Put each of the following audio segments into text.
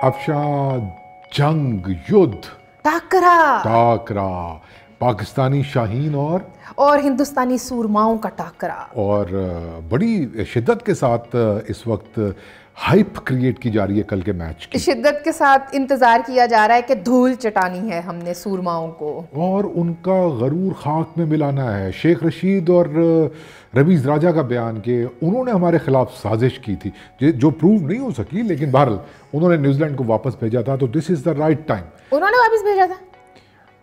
अफशा, जंग, युद्ध, टाकरा टाकरा, पाकिस्तानी शाहीन और हिंदुस्तानी सूरमाओं का टाकरा। और बड़ी शिद्दत के साथ इस वक्त हाइप क्रिएट की जा रही है कल के मैच की। शिद्दत के साथ इंतजार किया जा रहा है कि धूल चटानी है हमने सूरमाओं को और उनका गरूर खाक में मिलाना है। शेख रशीद और रमीज राजा का बयान कि उन्होंने हमारे खिलाफ साजिश की थी, जो प्रूव नहीं हो सकी, लेकिन बहरहाल उन्होंने न्यूजीलैंड को वापस भेजा था, तो this is the right time. उन्होंने वापस भेजा था?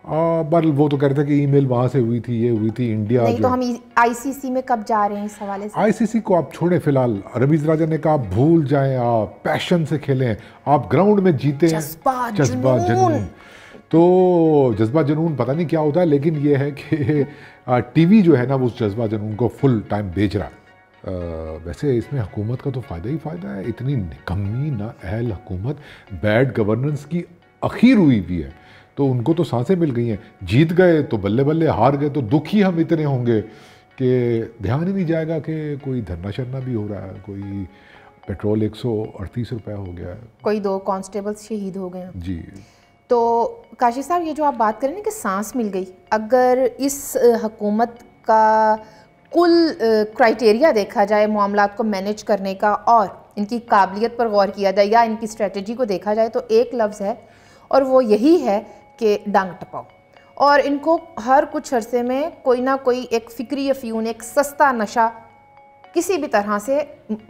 बहरहाल वो तो कह रहे थे कि ईमेल वहां से हुई थी, ये हुई थी इंडिया। नहीं, तो हम आईसीसी में कब जा रहे हैं इस हवाले से? आईसीसी को आप छोड़े फिलहाल। रमीज राजा ने कहा आप भूल जाएं, आप पैशन से खेलें, आप ग्राउंड में जीते हैं। जज्बा जुनून। तो जज्बा जुनून पता नहीं क्या होता है, लेकिन ये है कि टीवी जो है ना वो उस जज्बा जुनून को फुल टाइम बेच रहा है। वैसे इसमें हुकूमत का तो फ़ायदा ही फ़ायदा है। इतनी निकम्मी ना अहल हुकूमत, बैड गवर्नेंस की अखीर हुई हुई है, तो उनको तो सांसें मिल गई हैं। जीत गए तो बल्ले बल्ले, हार गए तो दुखी हम इतने होंगे कि ध्यान ही नहीं जाएगा कि कोई धरना शरना भी हो रहा है, कोई पेट्रोल 138 रुपये हो गया है, कोई 2 कांस्टेबल्स शहीद हो गए जी। तो काशी साहब, ये जो आप बात करें ना कि सांस मिल गई, अगर इस हुकूमत का कुल क्राइटेरिया देखा जाए मामलात को मैनेज करने का और इनकी काबिलियत पर गौर किया जाए या इनकी स्ट्रेटजी को देखा जाए, तो एक लफ्ज़ है और वो यही है कि डांग टपाओ। और इनको हर कुछ अरसे में कोई ना कोई एक फ़िक्री अफ्यून, एक सस्ता नशा किसी भी तरह से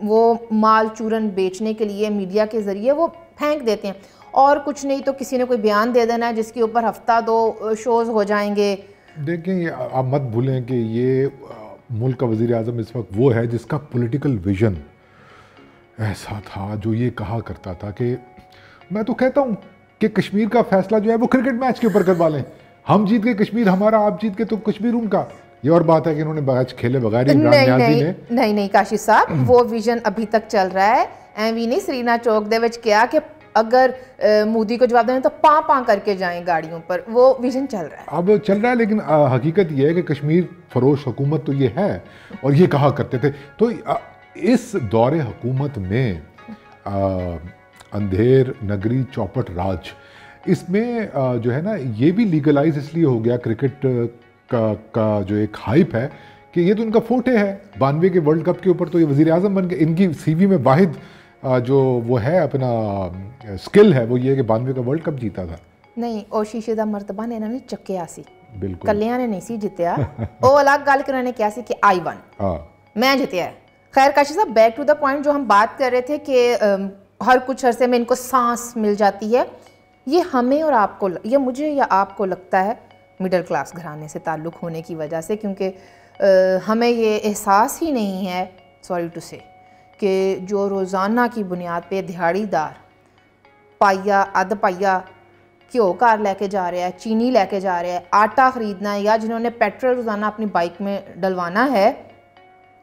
वो माल चूरन बेचने के लिए मीडिया के ज़रिए वो फेंक देते हैं। और कुछ नहीं तो किसी ने कोई बयान दे देना है जिसके ऊपर हफ्ता 2 शोज़ हो जाएंगे। देखें, आप मत भूलें कि ये मुल्क का वज़ीर आज़म इस वक्त वो है जिसका पॉलिटिकल विजन ऐसा था, जो ये कहा करता था कि मैं तो कहता हूँ कि कश्मीर का फैसला जो है वो क्रिकेट मैच के ऊपर करवा लें, हम जीत गए कश्मीर हमारा, आप जीत गए तो कश्मीर उनका। ये और बात है कि इन्होंने मैच खेले बगैर ही इमरान नियाज़ी ने। नहीं काशी साहब, वो विजन अभी तक चल रहा है। एवं नहीं सरीना चौक दे विच क्या कि अगर मोदी को जवाब देना तो पां करके जाएं गाड़ियों पर, वो विजन चल रहा है। अब चल रहा है, लेकिन हकीकत ये है कि कश्मीर फरोश हुकूमत तो ये है और ये कहा करते थे। तो इस दौरे हुकूमत में अंधेर नगरी चौपट राज, इसमें जो है ना ये भी लीगलाइज इसलिए हो गया क्रिकेट का जो एक हाइप है कि ये तो इनका फोटे है। 92 के वर्ल्ड कप के ऊपर तो ये वज़ीर आज़म बन गए। इनकी सीवी में वाहिद जो वो है अपना स्किल है वो ये है कि 92 का वर्ल्ड कप जीता था। नहीं, और शीशे का मरतबा ने इन्होंने चक्किया सी, बिल्कुल कलियां ने नहीं सी जितया। वो अलग गल कि उन्होंने क्या सी कि आई वन, मैं जितया है। खैर काशी साहब, बैक टू द पॉइंट, जो हम बात कर रहे थे कि हर कुछ अरसे में इनको सांस मिल जाती है, ये हमें और आपको, ये मुझे या आपको लगता है मिडिल क्लास घराने से ताल्लुक़ होने की वजह से, क्योंकि हमें ये एहसास ही नहीं है, सॉरी टू से, कि जो रोज़ाना की बुनियाद पे दिहाड़ीदार पाइया अध पाइया घ्यो घर लेके जा रहा है, चीनी लेके जा रहा है, आटा ख़रीदना है, या जिन्होंने पेट्रोल रोज़ाना अपनी बाइक में डलवाना है,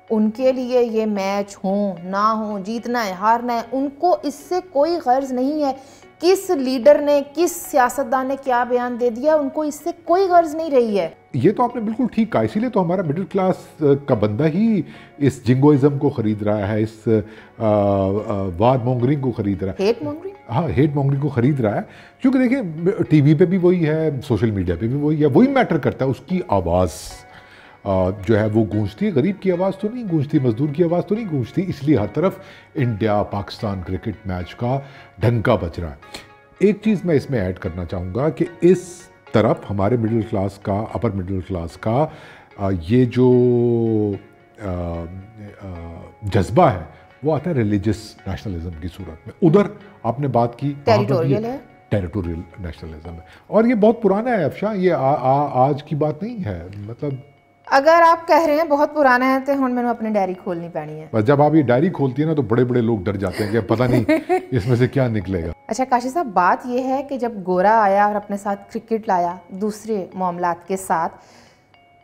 उनके लिए ये मैच हो ना हो, जीतना है हारना है, उनको इससे कोई गर्ज नहीं है। किस लीडर ने, किस सियासतदान ने क्या बयान दे दिया, उनको इससे कोई गर्ज नहीं रही है। ये तो आपने बिल्कुल ठीक कहा। इसीलिए तो हमारा मिडिल क्लास का बंदा ही इस जिंगोइज्म को खरीद रहा है, इस वाद मॉन्गरिंग को खरीद रहा है, हेट मॉन्गरिंग, हाँ हेट मॉन्गरिंग को खरीद रहा है। क्योंकि देखिए टीवी पे भी वही है, सोशल मीडिया पे भी वही है, वही मैटर करता है। उसकी आवाज़ जो है वो गूंजती है, गरीब की आवाज़ तो नहीं गूंजती, मजदूर की आवाज़ तो नहीं गूंजती। इसलिए हर तरफ इंडिया पाकिस्तान क्रिकेट मैच का डंका बज रहा है। एक चीज़ मैं इसमें ऐड करना चाहूँगा कि इस तरफ हमारे मिडिल क्लास का, अपर मिडिल क्लास का ये जो जज्बा है वो आता है रिलीजियस नेशनलिज्म की सूरत में। उधर आपने बात की टेरिटोरियल है, टेरिटोरियल नेशनलिज्म है, और ये बहुत पुराना है अफशा, ये आज की बात नहीं है। मतलब अगर आप कह रहे हैं बहुत पुराना है तो हम मैंने अपनी डायरी खोलनी पैनी है। बस जब आप ये डायरी खोलती है ना तो बड़े बड़े लोग डर जाते हैं कि पता नहीं इसमें से क्या निकलेगा। अच्छा काशी साहब, बात ये है कि जब गोरा आया और अपने साथ क्रिकेट लाया, दूसरे मामलात के साथ,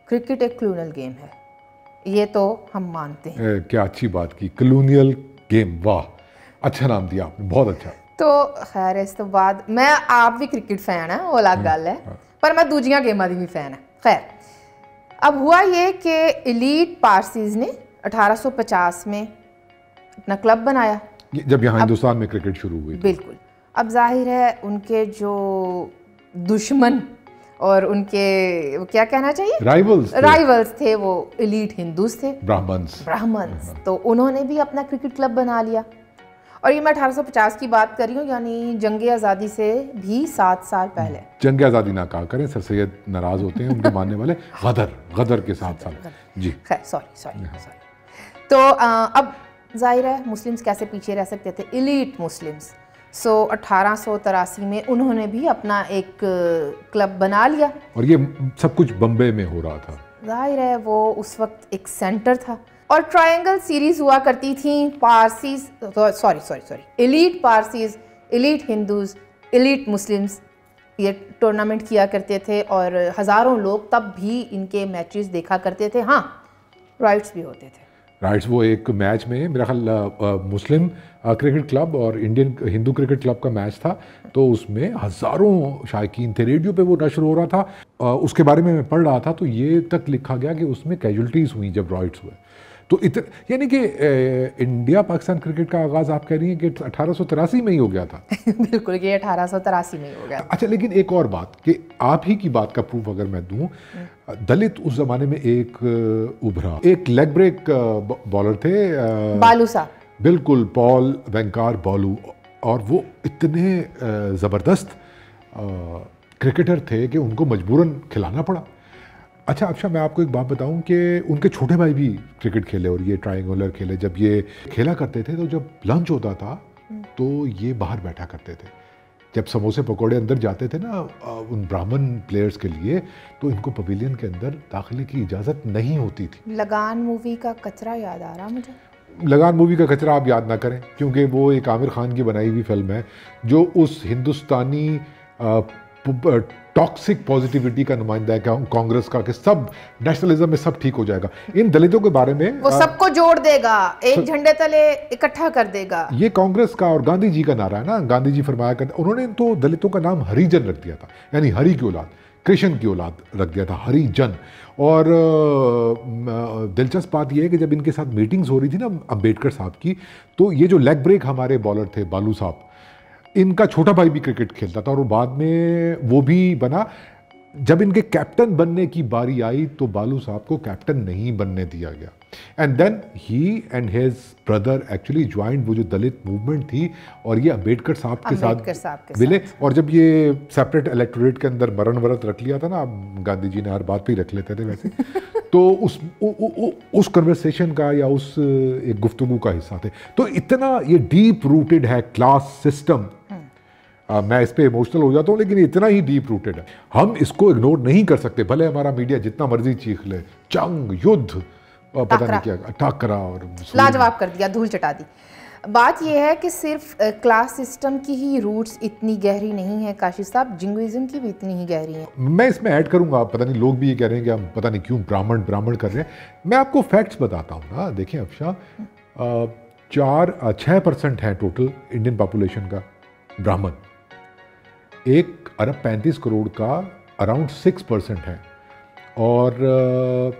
क्रिकेट एक कॉलोनियल गेम है, ये तो हम मानते हैं। क्या अच्छी बात की, कॉलोनियल गेम, वाह अच्छा नाम दिया आपने, बहुत अच्छा। तो खैर इस तो बाद मैं आप भी क्रिकेट फैन है, वो अलग गल है, पर मैं दूजिया गेमां दी भी फैन है। खैर अब हुआ ये कि एलीट पारसीज ने 1850 में अपना क्लब बनाया, जब यहाँ हिंदुस्तान में क्रिकेट शुरू हुई। बिल्कुल। अब जाहिर है उनके जो दुश्मन और उनके वो क्या कहना चाहिए, राइवल्स थे वो एलीट हिंदूज थे, ब्राह्मण्स। तो उन्होंने भी अपना क्रिकेट क्लब बना लिया। और ये मैं 1850 की बात कर रही हूँ, यानी जंग आज़ादी से भी 7 साल पहले। जंग आज़ादी ना कहा करें, सर सैयद नाराज होते हैं, उनके मानने वाले गदर के 7 साल जी। खैर सॉरी। तो अब जाहिर है मुस्लिम्स कैसे पीछे रह सकते थे, एलीट मुस्लिम्स। 1883 में उन्होंने भी अपना एक क्लब बना लिया, और ये सब कुछ बम्बे में हो रहा था। जाहिर है वो उस वक्त एक सेंटर था। और ट्रायंगल सीरीज हुआ करती थी, Parsis sorry elite Parsis, elite Hindus, elite Muslims ये टूर्नामेंट किया करते थे, और हज़ारों लोग तब भी इनके मैचेस देखा करते थे। हाँ, राइट्स भी होते थे। राइट्स वो एक मैच में मेरा ख्याल मुस्लिम क्रिकेट क्लब और इंडियन हिंदू क्रिकेट क्लब का मैच था, तो उसमें हज़ारों शायकीन थे, रेडियो पे वो नशर हो रहा था। उसके बारे में मैं पढ़ रहा था, तो ये तक लिखा गया कि उसमें कैजुअल्टीज़ हुई जब राइट्स हुए। तो यानी कि इंडिया पाकिस्तान क्रिकेट का आगाज़ आप कह रही हैं कि 1883 में ही हो गया था। बिल्कुल, ये 1883 में ही हो गया। अच्छा, लेकिन एक और बात कि आप ही की बात का प्रूफ अगर मैं दूं, दलित उस जमाने में एक उभरा, एक लेग ब्रेक बॉलर थे, बालू साहब, बिल्कुल, पॉल वेंकार बालू। और वो इतने ज़बरदस्त क्रिकेटर थे कि उनको मजबूरन खिलाना पड़ा। अच्छा अफशा, मैं आपको एक बात बताऊं कि उनके छोटे भाई भी क्रिकेट खेले और ये ट्रायंगुलर खेले। जब ये खेला करते थे तो जब लंच होता था तो ये बाहर बैठा करते थे। जब समोसे पकौड़े अंदर जाते थे ना उन ब्राह्मण प्लेयर्स के लिए, तो इनको पवेलियन के अंदर दाखिले की इजाज़त नहीं होती थी। लगान मूवी का कचरा याद आ रहा मुझे। लगान मूवी का कचरा आप याद ना करें, क्योंकि वो एक आमिर खान की बनाई हुई फिल्म है जो उस हिंदुस्तानी टॉक्सिक पॉजिटिविटी का नुमाइंदा है कांग्रेस का, कि सब नेशनलिज्म में सब ठीक हो जाएगा। इन दलितों के बारे में वो सबको जोड़ देगा, एक झंडे तले इकट्ठा कर देगा। ये कांग्रेस का और गांधी जी का नारा है ना। गांधी जी फरमाया करते, उन्होंने तो दलितों का नाम हरिजन रख दिया था, यानी हरि की औलाद, कृष्ण की औलाद रख दिया था, हरिजन। और दिलचस्प बात यह है कि जब इनके साथ मीटिंग्स हो रही थी ना अंबेडकर साहब की, तो ये जो लेग ब्रेक हमारे बॉलर थे बालू साहब, इनका छोटा भाई भी क्रिकेट खेलता था और बाद में वो भी बना। जब इनके कैप्टन बनने की बारी आई तो बालू साहब को कैप्टन नहीं बनने दिया गया, and then he and his brother actually joined वो जो दलित मूवमेंट थी, और ये अंबेडकर साहब के साथ मिले। और जब ये सेपरेट इलेक्टोरेट के अंदर मरण व्रत रख लिया था ना, गांधी जी ने हर बात पे ही रख लेते थे वैसे तो उस कन्वर्सेशन का या उस एक गुफ्तगू का हिस्सा थे। तो इतना ये डीप रूटेड है क्लास सिस्टम। मैं इस पे इमोशनल हो जाता हूँ, लेकिन इतना ही डीप रूटेड है, हम इसको इग्नोर नहीं कर सकते। भले हमारा मीडिया जितना मर्जी चीख ले, जंग, युद्ध, पता नहीं क्या, टाकरा, और लाजवाब कर दिया, धूल चटा दी। बात यह है कि सिर्फ क्लास सिस्टम की ही रूट्स इतनी गहरी नहीं है काशिफ साहब, जिंगुइज्म की भी इतनी ही गहरी है। मैं इसमें ऐड करूंगा, पता नहीं लोग भी ये कह रहे हैं कि हम पता नहीं क्यों ब्राह्मण कर रहे हैं। मैं आपको फैक्ट्स बताता हूँ ना। देखिए अफशा, 6% है टोटल इंडियन पॉपुलेशन का ब्राह्मण, 1 अरब 35 करोड़ का अराउंड 6% है, और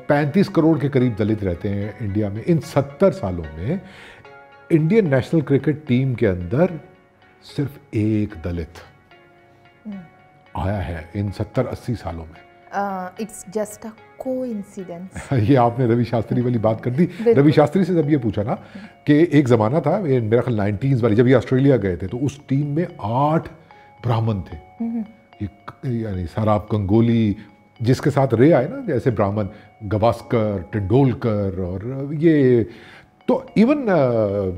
35 करोड़ के करीब दलित रहते हैं इंडिया में। इन 70 सालों में इंडियन नेशनल क्रिकेट टीम के अंदर सिर्फ एक दलित आया है इन 70-80 सालों में। It's just a coincidence. ये आपने रवि शास्त्री वाली बात कर दी। रवि शास्त्री से जब ये पूछा ना कि एक ज़माना था, मेरा ख्याल 90s वाली, जब ये ऑस्ट्रेलिया गए थे तो उस टीम में 8 ब्राह्मण थे। यानी साराब गंगोली जिसके साथ रे आए ना, जैसे ब्राह्मण, गवास्कर, तेंदुलकर, और ये तो इवन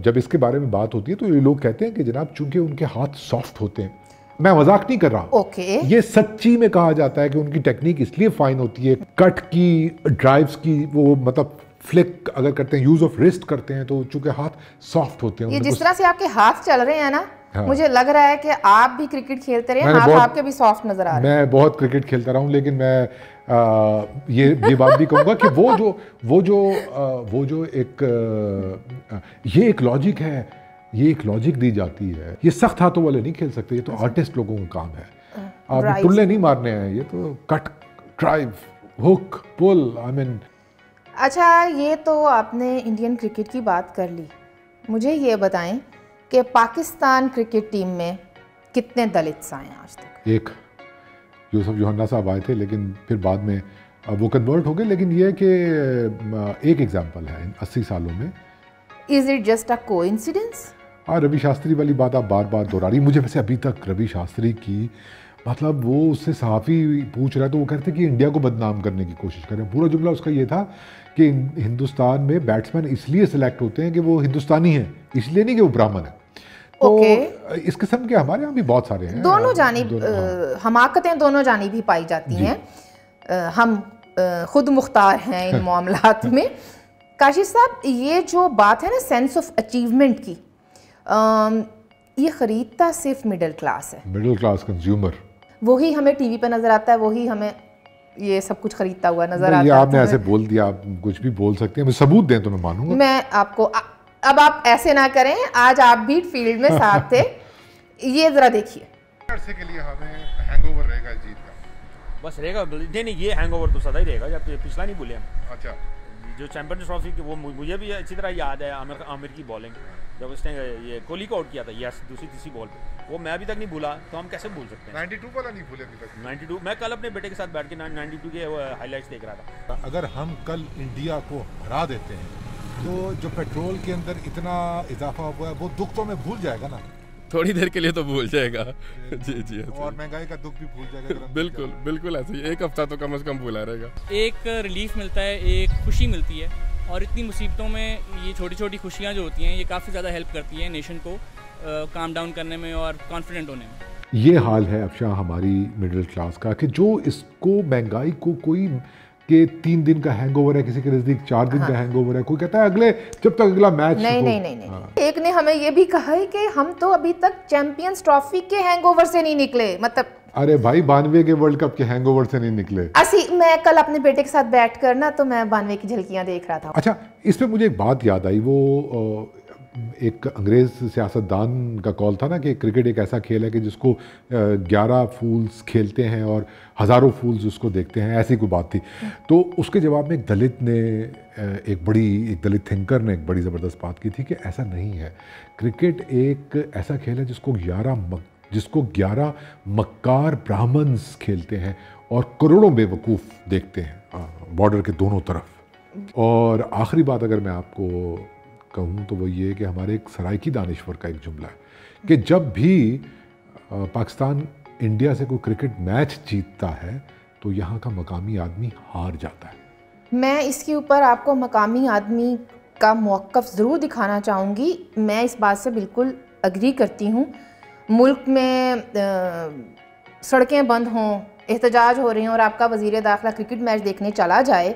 जब इसके बारे में बात होती है तो ये लोग कहते हैं कि जनाब चूंकि उनके हाथ सॉफ्ट होते हैं, मैं मजाक नहीं कर रहा, ये सच्ची में कहा जाता है कि उनकी टेक्निक इसलिए फाइन होती है, कट की, ड्राइव्स की, वो मतलब फ्लिक अगर करते हैं, यूज ऑफ रिस्ट करते हैं, तो चूंकि हाथ सॉफ्ट होते हैं। ये जिस तरह से आपके हाथ चल रहे हैं ना, हाँ। मुझे लग रहा है कि आप भी क्रिकेट खेलते रहे, हाथ आपके भी सॉफ्ट नजर आ रहे हैं। मैं बहुत क्रिकेट खेलता रहा हूं, लेकिन मैं ये बात भी कहूंगा कि वो जो एक लॉजिक है, ये एक लॉजिक दी जाती है। ये सख्त हाथों वाले नहीं खेल सकते, ये तो आर्टिस्ट लोगों का काम है। आप टुल्ले नहीं मारने हैं, ये तो cut, drive, hook, pull, I mean. अच्छा, ये तो आपने इंडियन क्रिकेट की बात कर ली। मुझे ये बताएं कि पाकिस्तान क्रिकेट टीम में कितने दलित आए हैं आज तक? एक यूसुफ योहन्ना साहब आए थे, लेकिन फिर बाद में वो कन्वर्ट हो गए। लेकिन ये है कि एक एग्जांपल है इन 80 सालों में। Is it just a coincidence? हाँ, रवि शास्त्री वाली बात आप बार बार दोहरा रही। मुझे वैसे अभी तक रवि शास्त्री की, मतलब वो उससे सहाफ़ी पूछ रहा है तो वो कहते हैं कि इंडिया को बदनाम करने की कोशिश कर रहे हैं। पूरा जुमला उसका ये था कि हिंदुस्तान में बैट्समैन इसलिए सिलेक्ट होते हैं कि वो हिंदुस्तानी हैं, इसलिए नहीं कि वो ब्राह्मण है। तो इस किस्म के हमारे यहाँ भी बहुत सारे हैं। दोनों जानिब हमाकतें दोनों जानिब भी पाई जाती हैं। हम खुद मुख्तार हैं इन मामलात में। काशिफ साहब, ये जो बात है ना सेंस ऑफ अचीवमेंट की, ये ख़रीदता सिर्फ मिडिल क्लास है, मिडिल क्लास कंज्यूमर। वही हमें टीवी पे नज़र आता है, वही हमें ये सब कुछ खरीदता हुआ नज़र आता है। आपने ऐसे बोल दिया, आप कुछ भी बोल सकते हैं, सबूत दें तो मैं मानूंगा। मैं आपको अब आप ऐसे ना करें, आज आप भी फील्ड में साथ थे। ये ज़रा देखिए, के लिए हमें हैंगओवर रहेगा जीत का, बस रहेगा। नहीं, ये हैंगओवर तो सदा ही रहेगा, जब पिछला नहीं भूले हम। अच्छा, जो चैंपियंस ट्रॉफी की वो मुझे भी अच्छी तरह याद है। आमिर की बॉलिंग, जब उसने ये कोहली को आउट किया था, यस, दूसरी तीसरी बॉल पे, वो मैं अभी तक नहीं भूला, तो हम कैसे भूल सकते हैं? 92 वाला नहीं भूले अभी तक। 92, मैं कल अपने बेटे के साथ बैठ के 92 के हाईलाइट्स देख रहा था। अगर हम कल इंडिया को हरा देते हैं तो जो पेट्रोल के अंदर इतना इजाफा हुआ है वो दुख तो हमें भूल जाएगा ना, थोड़ी देर के लिए तो भूल जाएगा। जी और महंगाई का दुख भी भूल जाएगा। बिल्कुल बिल्कुल ऐसे ही, एक हफ्ता तो कम से कम भूला रहेगा। एक रिलीफ मिलता है, एक खुशी मिलती है, और इतनी मुसीबतों में ये छोटी छोटी खुशियाँ जो होती हैं ये काफ़ी ज़्यादा हेल्प करती हैं नेशन को काम डाउन करने में और कॉन्फिडेंट होने में। ये हाल है अफशा हमारी मिडिल क्लास का कि जो इसको महंगाई को कोई के 3 दिन का हैंगओवर है, किसी के नजदीक 4 दिन का हैंगओवर है, कोई कहता है अगले जब तक अगला मैच नहीं। एक ने हमें ये भी कहा है कि हम तो अभी तक चैंपियंस ट्रॉफी के हैंगओवर से नहीं निकले। मतलब अरे भाई, 92 के वर्ल्ड कप के हैंगओवर से नहीं निकले। मैं कल अपने बेटे के साथ बैठ कर ना, तो मैं 92 की झलकियां देख रहा था। अच्छा, इस पे मुझे एक बात याद आई। वो एक अंग्रेज सियासतदान का कॉल था ना कि क्रिकेट एक ऐसा खेल है कि जिसको 11 फूल्स खेलते हैं और हज़ारों फूल्स उसको देखते हैं, ऐसी कोई बात थी। तो उसके जवाब में एक दलित ने, एक दलित थिंकर ने एक बड़ी ज़बरदस्त बात की थी कि ऐसा नहीं है। क्रिकेट एक ऐसा खेल है जिसको 11 मक्कार ब्राह्मण्स खेलते हैं और करोड़ों बेवकूफ़ देखते हैं बॉर्डर के दोनों तरफ। और आखिरी बात अगर मैं आपको कहूँ तो वो ये कि हमारे एक सराइकी दानिश्वर का एक जुमला है कि जब भी पाकिस्तान इंडिया से कोई क्रिकेट मैच जीतता है तो यहाँ का मकामी आदमी हार जाता है। मैं इसके ऊपर आपको मकामी आदमी का मौक़िफ़ ज़रूर दिखाना चाहूँगी। मैं इस बात से बिल्कुल अग्री करती हूँ। मुल्क में सड़कें बंद हों, एहतजाज हो रहे हैं और आपका वज़ीर दाखिला क्रिकेट मैच देखने चला जाए,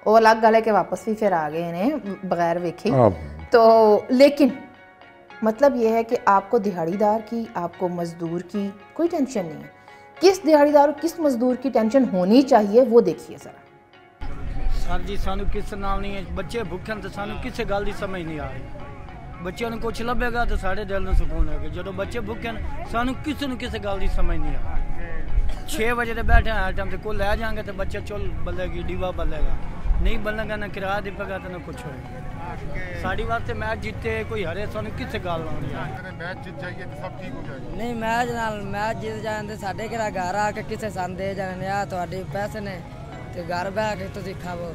वो अलग गल है कि वापस भी फिर आ गए इन्हें बगैर देखे। तो लेकिन मतलब ये है कि आपको दिहाड़ीदार की, आपको मज़दूर की कोई टेंशन नहीं है। किस दिहाड़ीदार और किस मज़दूर की टेंशन होनी चाहिए वो देखिए ज़रा। सर जी, सानू किस नाल नहीं है, बच्चे भुखे तो सानू किसी गल की समझ नहीं आ रही। बच्चों को कुछ लभेगा तो साढ़े दिल में सुकून है। जो बच्चे भुखे सानू किसी गल की समझ नहीं आ रही। 6 बजे तो बैठे हैं टाइम से, कोई ले जाएंगे तो बच्चे चुल बलेगी, डीवा बलेगा, नहीं बनेगा ना किराया देगा तो ना कुछ होगा। साड़ी वास्ते मैच जीते कोई हरे, सानू किस गल मैच जीत जाइए तो सब ठीक हो जाएगा। नहीं, मैच जीत जाने साढ़े घर आके किसी सन दे जाने आ ਤੁਹਾਡੇ पैसे ने ਤੇ घर ਬਹਿ ਕੇ ਤੁਸੀਂ ਖਾਵੋ।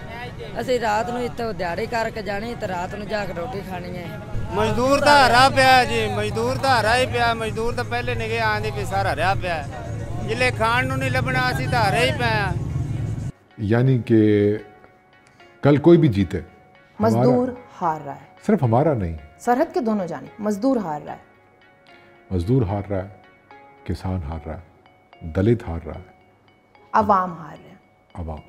ਅਸੀਂ ਰਾਤ ਨੂੰ ਇੱਥੇ ਦਿਹਾੜੀ ਕਰਕੇ ਜਾਣੀ ਤੇ ਰਾਤ ਨੂੰ ਜਾ ਕੇ ਰੋਟੀ ਖਾਣੀ ਹੈ। ਮਜ਼ਦੂਰ ਤਾਂ ਹਰਾ ਪਿਆ ਜੀ, ਮਜ਼ਦੂਰ ਤਾਂ ਹਰਾ ਹੀ ਪਿਆ। ਮਜ਼ਦੂਰ ਤਾਂ ਪਹਿਲੇ ਨਿਗੇ ਆਂਦੀ ਵੀ ਸਾਰਾ ਹਰਿਆ ਪਿਆ, ਜਿਲੇ ਖਾਣ ਨੂੰ नहीं ਲੱਭਣਾ ਅਸੀਂ ਤਾਂ ਹਰੇ ही ਪਿਆ। यानी कि कल कोई भी जीते, मजदूर हार रहा है। सिर्फ हमारा नहीं, सरहद के दोनों जानिब मजदूर हार रहा है। मजदूर हार रहा है, किसान हार रहा है, दलित हार रहा है, अवाम हार रहे हैं। अवाम